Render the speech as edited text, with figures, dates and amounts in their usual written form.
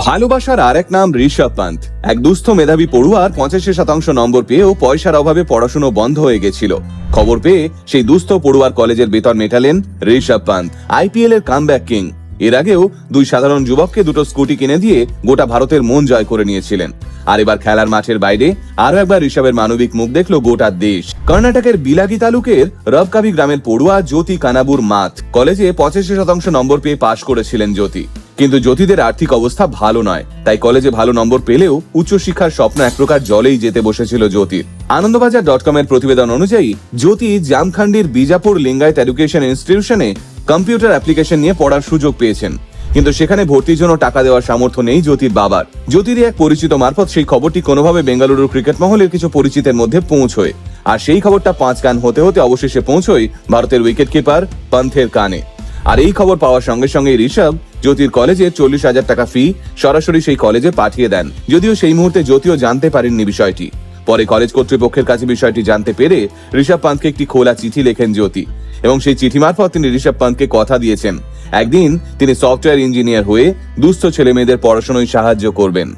ভালোবাসার আর এক নাম ঋষভ পান্থ। এক দুস্থ মেধাবী পড়ুয়ার 85% নম্বর পেয়েও পয়সার অভাবে পড়াশুনো বন্ধ হয়ে গেছিল। খবর পেয়ে সেই দুস্থ পড়ুয়ার কলেজের বেতন মেটালেন ঋষভ পান্থ, আইপিএল এর কামব্যাক কিং। এর আগেও দুই সাধারণ যুবককে দুটো স্কুটি কিনে দিয়ে গোটা ভারতের মন জয় করে নিয়েছিলেন। আর এবার খেলার মাঠের বাইরে আরো একবার ঋষভের মানবিক মুখ দেখলো গোটা দেশ। কর্ণাটকের বিলাগি তালুকের রবকাবি গ্রামের পড়ুয়া জ্যোতি কানাবুর মাত কলেজে 85% নম্বর পেয়ে পাশ করেছিলেন জ্যোতি। কিন্তু জ্যোতিদের আর্থিক অবস্থা ভালো নয়, তাই কলেজে ভালো নম্বর পেলেও উচ্চশিক্ষার স্বপ্ন এক প্রকার জলেই যেতে বসেছিল জ্যোতির। আনন্দবাজার.com এর প্রতিবেদন অনুযায়ী জ্যোতি জামখান্ডির বিজাপুর লিঙ্গায়েত এডুকেশন ইনস্টিটিউশনে কম্পিউটার অ্যাপ্লিকেশন নিয়ে পড়ার সুযোগ পেয়েছেন, কিন্তু সেখানে ভর্তির জন্য টাকা দেওয়ার সামর্থ্য নেই জ্যোতির বাবার। জ্যোতির এক পরিচিত মারফত সেই খবরটি কোনোভাবে বেঙ্গালুরুর ক্রিকেট মহলের কিছু পরিচিতের মধ্যে পৌঁছয়, আর সেই খবরটা 5 কান হতে হতে অবশেষে পৌঁছয় ভারতের উইকেট কিপার পান্থের কানে। আর এই খবর পাওয়ার সঙ্গে সঙ্গে ঋষভ জ্যোতির কলেজে 40,000 টাকা ফি সরাসরি সেই কলেজে পাঠিয়ে দেন। যদিও সেই মুহূর্তে জ্যোতিও জানতে পারেননি বিষয়টি। পরে কলেজ কর্তৃপক্ষের কাছে বিষয়টি জানতে পেরে ঋষভ পান্থকে একটি খোলা চিঠি লেখেন জ্যোতি, এবং সেই চিঠি মারফত তিনি ঋষভ পান্থকে কথা দিয়েছেন একদিন তিনি সফটওয়্যার ইঞ্জিনিয়ার হয়ে দুস্থ ছেলে মেয়েদের পড়াশোনায় সাহায্য করবেন।